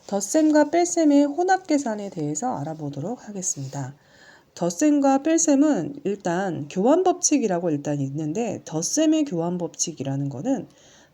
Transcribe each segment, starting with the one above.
덧셈과 뺄셈의 혼합 계산에 대해서 알아보도록 하겠습니다. 덧셈과 뺄셈은 일단 교환 법칙이라고 일단 있는데, 덧셈의 교환 법칙이라는 거는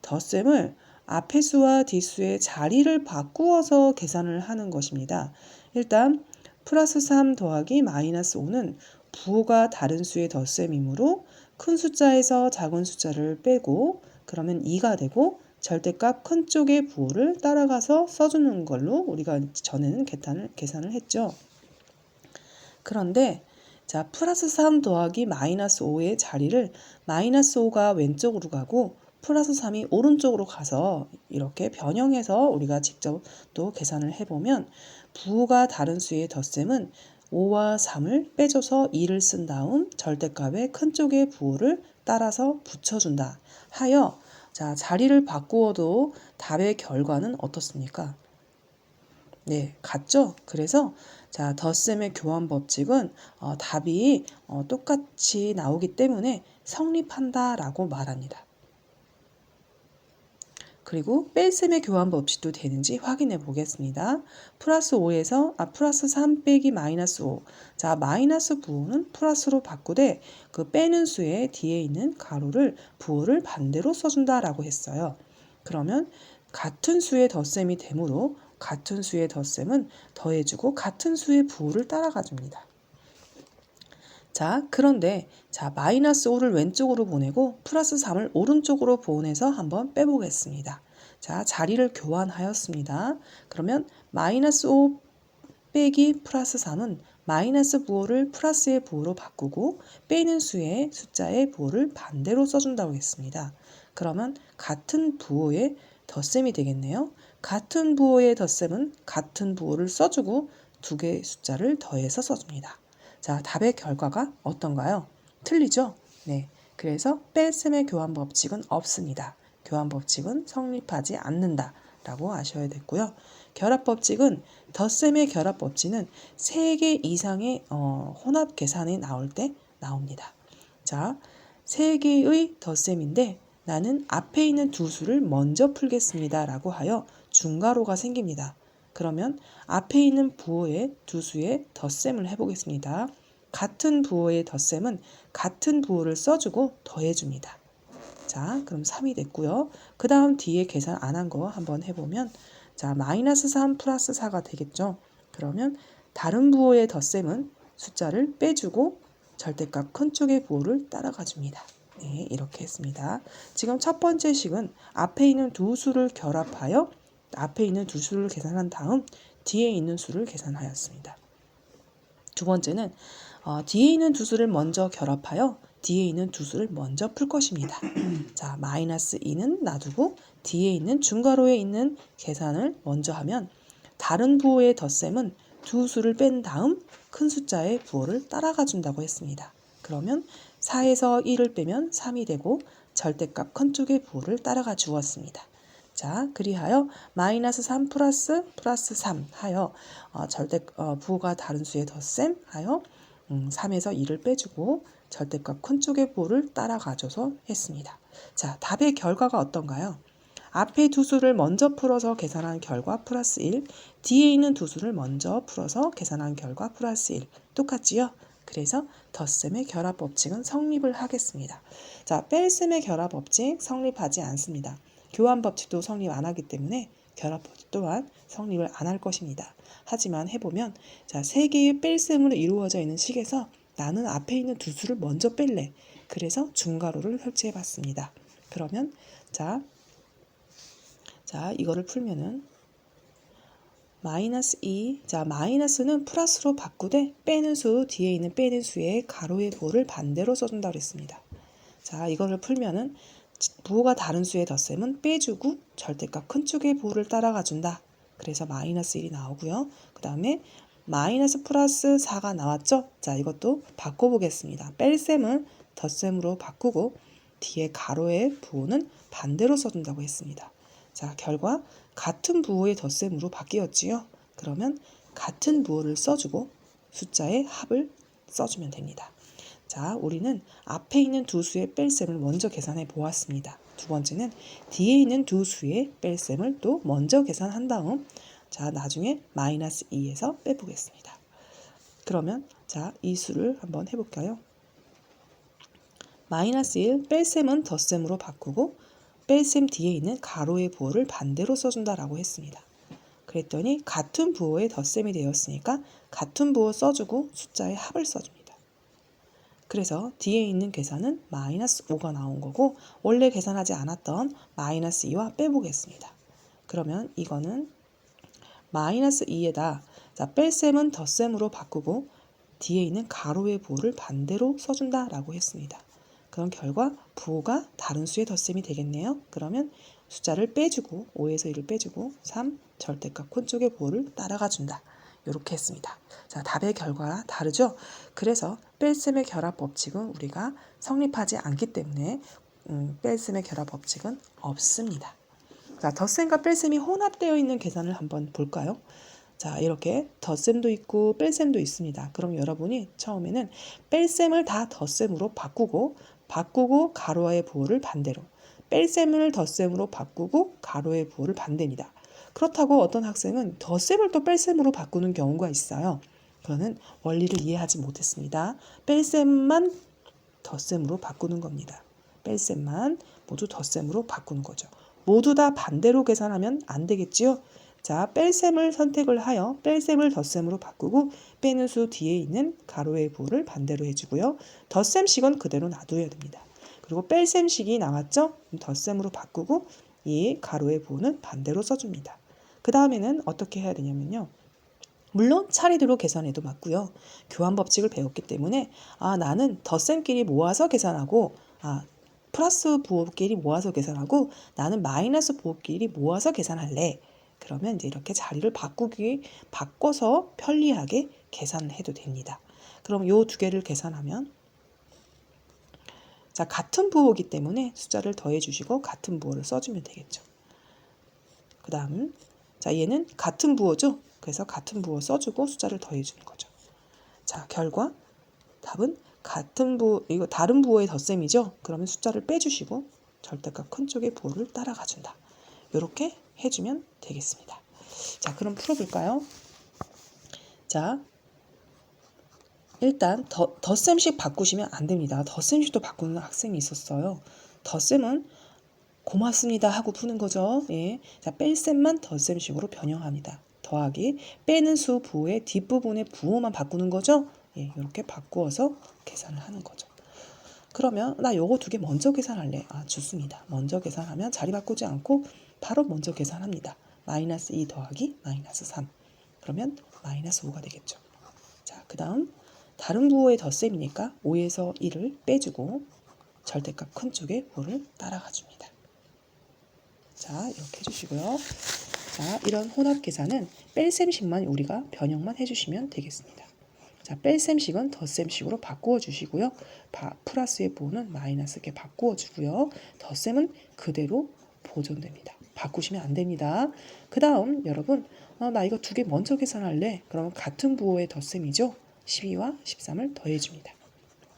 덧셈을 앞의 수와 뒷수의 자리를 바꾸어서 계산을 하는 것입니다. 일단 플러스 3 더하기 마이너스 5는 부호가 다른 수의 덧셈이므로 큰 숫자에서 작은 숫자를 빼고 그러면 2가 되고, 절대값 큰 쪽의 부호를 따라가서 써주는 걸로 우리가 전에는 계산을 했죠. 그런데 자, 플러스 3 더하기 마이너스 5의 자리를 마이너스 5가 왼쪽으로 가고 플러스 3이 오른쪽으로 가서 이렇게 변형해서 우리가 직접 또 계산을 해보면, 부호가 다른 수의 덧셈은 5와 3을 빼줘서 2를 쓴 다음 절대값의 큰 쪽의 부호를 따라서 붙여준다 하여, 자, 자리를 바꾸어도 답의 결과는 어떻습니까? 네, 같죠? 그래서 자, 덧셈의 교환 법칙은 답이 똑같이 나오기 때문에 성립한다라고 말합니다. 그리고 뺄셈의 교환 법칙도 되는지 확인해 보겠습니다. 플러스 5에서 플러스 3 빼기 마이너스 5. 자, 마이너스 부호는 플러스로 바꾸되 그 빼는 수의 뒤에 있는 가로를 부호를 반대로 써준다라고 했어요. 그러면 같은 수의 덧셈이 되므로 같은 수의 덧셈은 더해주고 같은 수의 부호를 따라가 줍니다. 자, 그런데 자, 마이너스 5를 왼쪽으로 보내고 플러스 3을 오른쪽으로 보내서 한번 빼보겠습니다. 자, 자리를 교환하였습니다. 그러면 마이너스 5 빼기 플러스 3은 마이너스 부호를 플러스의 부호로 바꾸고 빼는 수의 숫자의 부호를 반대로 써준다고 했습니다. 그러면 같은 부호의 덧셈이 되겠네요. 같은 부호의 덧셈은 같은 부호를 써주고 두 개의 숫자를 더해서 써줍니다. 자, 답의 결과가 어떤가요? 틀리죠? 네. 그래서 뺄셈의 교환 법칙은 없습니다. 교환 법칙은 성립하지 않는다 라고 아셔야 됐고요. 결합 법칙은, 덧셈의 결합 법칙은 3개 이상의 혼합 계산이 나올 때 나옵니다. 자, 3개의 덧셈인데 나는 앞에 있는 두 수를 먼저 풀겠습니다 라고 하여 중괄호가 생깁니다. 그러면 앞에 있는 부호의 두 수의 덧셈을 해보겠습니다. 같은 부호의 덧셈은 같은 부호를 써주고 더해줍니다. 자, 그럼 3이 됐고요. 그 다음 뒤에 계산 안 한 거 한번 해보면, 자, 마이너스 3 플러스 4가 되겠죠. 그러면 다른 부호의 덧셈은 숫자를 빼주고 절대값 큰 쪽의 부호를 따라가 줍니다. 네, 이렇게 했습니다. 지금 첫 번째 식은 앞에 있는 두 수를 결합하여 앞에 있는 두 수를 계산한 다음 뒤에 있는 수를 계산하였습니다. 두 번째는 뒤에 있는 두 수를 먼저 결합하여 뒤에 있는 두 수를 먼저 풀 것입니다. 자, 마이너스 2는 놔두고 뒤에 있는 중괄호에 있는 계산을 먼저 하면, 다른 부호의 덧셈은 두 수를 뺀 다음 큰 숫자의 부호를 따라가 준다고 했습니다. 그러면 4에서 1을 빼면 3이 되고 절대값 큰 쪽의 부호를 따라가 주었습니다. 자, 그리하여 마이너스 3 플러스 3 하여 부호가 다른 수의 덧셈 하여 3에서 2를 빼주고 절대값 큰 쪽의 부호를 따라가줘서 했습니다. 자, 답의 결과가 어떤가요? 앞에 두 수를 먼저 풀어서 계산한 결과 플러스 1, 뒤에 있는 두 수를 먼저 풀어서 계산한 결과 플러스 1. 똑같지요? 그래서 덧셈의 결합 법칙은 성립을 하겠습니다. 자, 뺄셈의 결합 법칙 성립하지 않습니다. 교환 법칙도 성립 안 하기 때문에 결합 법칙 또한 성립을 안 할 것입니다. 하지만 해보면, 자, 3개의 뺄셈으로 이루어져 있는 식에서 나는 앞에 있는 두 수를 먼저 뺄래. 그래서 중괄호를 설치해 봤습니다. 그러면 자, 이거를 풀면은 마이너스 2, 자, 마이너스는 플러스로 바꾸되 빼는 수, 뒤에 있는 빼는 수의 가로의 부호를 반대로 써준다고 했습니다. 자, 이거를 풀면은 부호가 다른 수의 덧셈은 빼주고 절대값 큰 쪽의 부호를 따라가 준다. 그래서 마이너스 1이 나오고요. 그 다음에 마이너스 플러스 4가 나왔죠? 자, 이것도 바꿔보겠습니다. 뺄셈을 덧셈으로 바꾸고 뒤에 가로의 부호는 반대로 써준다고 했습니다. 자, 결과 같은 부호의 덧셈으로 바뀌었지요. 그러면 같은 부호를 써주고 숫자의 합을 써주면 됩니다. 자, 우리는 앞에 있는 두 수의 뺄셈을 먼저 계산해 보았습니다. 두 번째는 뒤에 있는 두 수의 뺄셈을 또 먼저 계산한 다음 자 나중에 마이너스 2에서 빼보겠습니다. 그러면 자 이 수를 한번 해볼까요? 마이너스 1 뺄셈은 덧셈으로 바꾸고 뺄셈 뒤에 있는 가로의 부호를 반대로 써준다라고 했습니다. 그랬더니 같은 부호의 덧셈이 되었으니까 같은 부호 써주고 숫자의 합을 써줍니다. 그래서 뒤에 있는 계산은 마이너스 5가 나온 거고 원래 계산하지 않았던 마이너스 2와 빼보겠습니다. 그러면 이거는 마이너스 2에다 자, 뺄셈은 덧셈으로 바꾸고 뒤에 있는 가로의 부호를 반대로 써준다라고 했습니다. 그럼 결과 부호가 다른 수의 덧셈이 되겠네요. 그러면 숫자를 빼주고 5에서 1을 빼주고 3 절대값 콘 쪽의 부호를 따라가 준다. 이렇게 했습니다. 자, 답의 결과가 다르죠? 그래서 뺄셈의 결합 법칙은 우리가 성립하지 않기 때문에 뺄셈의 결합 법칙은 없습니다. 자, 덧셈과 뺄셈이 혼합되어 있는 계산을 한번 볼까요? 자, 이렇게 덧셈도 있고 뺄셈도 있습니다. 그럼 여러분이 처음에는 뺄셈을 다 덧셈으로 바꾸고 가로의 부호를 반대로 뺄셈을 덧셈으로 바꾸고 가로의 부호를 반대입니다. 그렇다고 어떤 학생은 덧셈을 또 뺄셈으로 바꾸는 경우가 있어요. 그거는 원리를 이해하지 못했습니다. 뺄셈만 덧셈으로 바꾸는 겁니다. 뺄셈만 모두 덧셈으로 바꾸는 거죠. 모두 다 반대로 계산하면 안 되겠지요. 자, 뺄셈을 선택을 하여 뺄셈을 덧셈으로 바꾸고 빼는 수 뒤에 있는 가로의 부호를 반대로 해주고요. 덧셈식은 그대로 놔둬야 됩니다. 그리고 뺄셈식이 나왔죠? 덧셈으로 바꾸고 이 가로의 부호는 반대로 써줍니다. 그 다음에는 어떻게 해야 되냐면요. 물론 차례대로 계산해도 맞고요. 교환 법칙을 배웠기 때문에 나는 덧셈끼리 모아서 계산하고 플러스 부호끼리 모아서 계산하고 나는 마이너스 부호끼리 모아서 계산할래. 그러면 이제 이렇게 자리를 바꿔서 편리하게 계산해도 됩니다. 그럼 요 두 개를 계산하면 자, 같은 부호이기 때문에 숫자를 더해 주시고 같은 부호를 써주면 되겠죠. 그 다음 자, 얘는 같은 부호죠. 그래서 같은 부호 써주고 숫자를 더해 주는 거죠. 자, 결과 답은 같은 부호, 이거 다른 부호의 덧셈이죠. 그러면 숫자를 빼주시고 절대값 큰 쪽의 부호를 따라가 준다. 이렇게 해주면 되겠습니다. 자, 그럼 풀어볼까요? 자, 일단 덧셈식 바꾸시면 안 됩니다. 덧셈식도 바꾸는 학생이 있었어요. 덧셈은 고맙습니다 하고 푸는 거죠. 예. 자, 뺄셈만 덧셈식으로 변형합니다. 더하기 빼는 수 부호의 뒷부분의 부호만 바꾸는 거죠. 예, 이렇게 바꾸어서 계산을 하는 거죠. 그러면 나 요거 두 개 먼저 계산할래. 좋습니다. 먼저 계산하면 자리 바꾸지 않고 바로 먼저 계산합니다. 마이너스 2 더하기 마이너스 3. 그러면 마이너스 5가 되겠죠. 자, 그 다음 다른 부호의 덧셈이니까 5에서 1을 빼주고 절대값 큰 쪽에 5를 따라가 줍니다. 자, 이렇게 해주시고요. 자, 이런 혼합 계산은 뺄셈식만 우리가 변형만 해주시면 되겠습니다. 자, 뺄셈식은 덧셈식으로 바꾸어 주시고요. 플러스의 부호는 마이너스 이렇게 바꾸어 주고요. 덧셈은 그대로 보존됩니다. 바꾸시면 안 됩니다. 그 다음 여러분 나 이거 두 개 먼저 계산할래. 그러면 같은 부호의 덧셈이죠. 12와 13을 더해줍니다.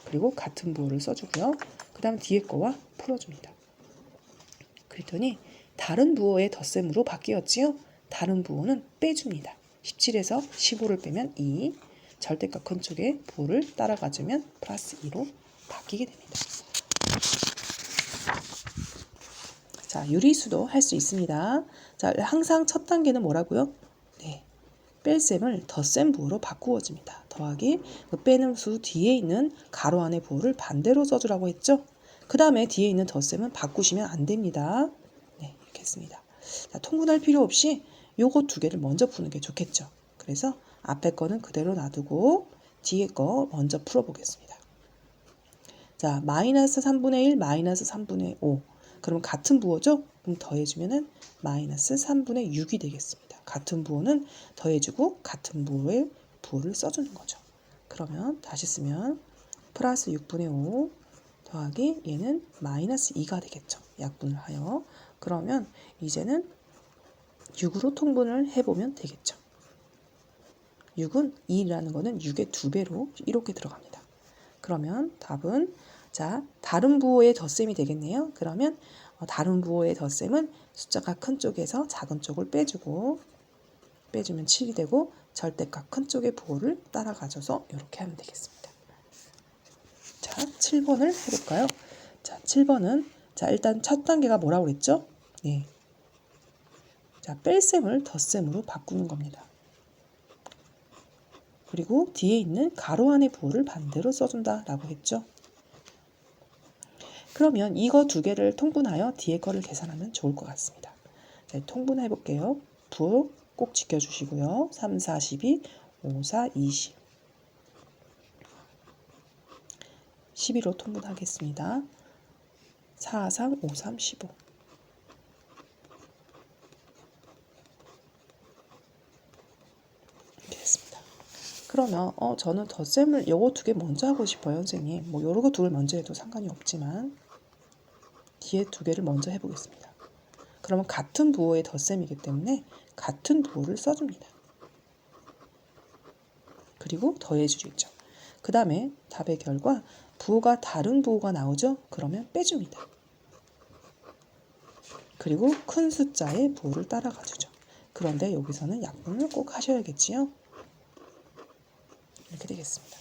그리고 같은 부호를 써주고요. 그 다음 뒤에 거와 풀어줍니다. 그랬더니 다른 부호의 덧셈으로 바뀌었지요. 다른 부호는 빼줍니다. 17에서 15를 빼면 2, 절대값 큰 쪽에 부호를 따라가주면 플러스 2로 바뀌게 됩니다. 자, 유리수도 할 수 있습니다. 자, 항상 첫 단계는 뭐라고요? 네, 뺄셈을 덧셈 부호로 바꾸어 줍니다. 더하기 그 빼는 수 뒤에 있는 가로 안의 부호를 반대로 써주라고 했죠. 그 다음에 뒤에 있는 덧셈은 바꾸시면 안 됩니다. 네, 이렇게 했습니다. 자, 통분할 필요 없이 요거 두 개를 먼저 푸는 게 좋겠죠. 그래서 앞에 거는 그대로 놔두고 뒤에 거 먼저 풀어보겠습니다. 자, 마이너스 3분의 1, 마이너스 3분의 5. 그럼 같은 부호죠? 그럼 더해주면은 마이너스 3분의 6이 되겠습니다. 같은 부호는 더해주고 같은 부호의 부호를 써주는 거죠. 그러면 다시 쓰면 플러스 6분의 5 더하기 얘는 마이너스 2가 되겠죠. 약분을 하여. 그러면 이제는 6으로 통분을 해보면 되겠죠. 6은 2라는 거는 6의 2배로 이렇게 들어갑니다. 그러면 답은 자, 다른 부호의 덧셈이 되겠네요. 그러면 다른 부호의 덧셈은 숫자가 큰 쪽에서 작은 쪽을 빼주고 빼주면 7이 되고 절대값 큰 쪽의 부호를 따라가줘서 이렇게 하면 되겠습니다. 자, 7번을 해볼까요? 자, 7번은 자 일단 첫 단계가 뭐라고 그랬죠? 네. 자, 뺄셈을 덧셈으로 바꾸는 겁니다. 그리고 뒤에 있는 가로 안의 부호를 반대로 써준다 라고 했죠. 그러면 이거 두 개를 통분하여 뒤에 거를 계산하면 좋을 것 같습니다. 자, 통분해 볼게요. 부호 꼭 지켜주시고요. 3, 4, 12, 5, 4, 20. 12로 통분하겠습니다. 4, 3, 5, 3, 15. 이렇게 됐습니다. 그러면 저는 덧셈을 요거 두 개 먼저 하고 싶어요, 선생님. 뭐 요거 두 개를 먼저 해도 상관이 없지만 뒤에 두 개를 먼저 해보겠습니다. 그러면 같은 부호의 덧셈이기 때문에 같은 부호를 써줍니다. 그리고 더해주겠죠. 그 다음에 답의 결과 부호가 다른 부호가 나오죠? 그러면 빼줍니다. 그리고 큰 숫자의 부호를 따라가주죠. 그런데 여기서는 약분을 꼭 하셔야겠지요? 이렇게 되겠습니다.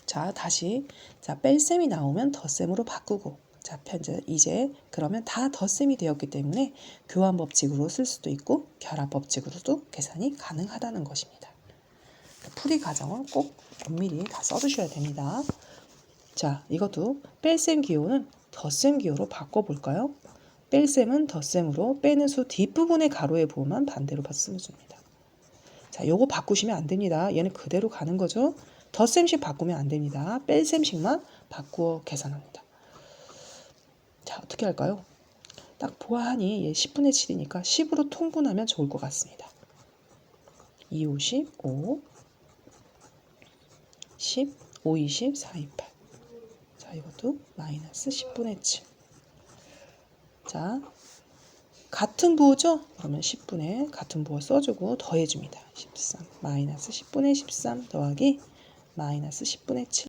자, 다시 자 뺄셈이 나오면 덧셈으로 바꾸고 자, 이제 그러면 다 덧셈이 되었기 때문에 교환 법칙으로 쓸 수도 있고 결합 법칙으로도 계산이 가능하다는 것입니다. 풀이 과정은 꼭 엄밀히 다 써두셔야 됩니다. 자, 이것도 뺄셈 기호는 덧셈 기호로 바꿔볼까요? 뺄셈은 덧셈으로 빼는 수 뒷부분의 가로의 부호만 반대로 써줍니다. 자, 요거 바꾸시면 안 됩니다. 얘는 그대로 가는 거죠. 덧셈식 바꾸면 안 됩니다. 뺄셈식만 바꾸어 계산합니다. 자, 어떻게 할까요? 딱 보아하니 얘 10분의 7이니까 10으로 통분하면 좋을 것 같습니다. 2, 50, 5, 10, 5, 20, 4, 28. 자, 이것도 마이너스 10분의 7. 자, 같은 부호죠? 그러면 10분의 같은 부호 써주고 더해줍니다. 13, 마이너스 10분의 13 더하기 마이너스 10분의 7.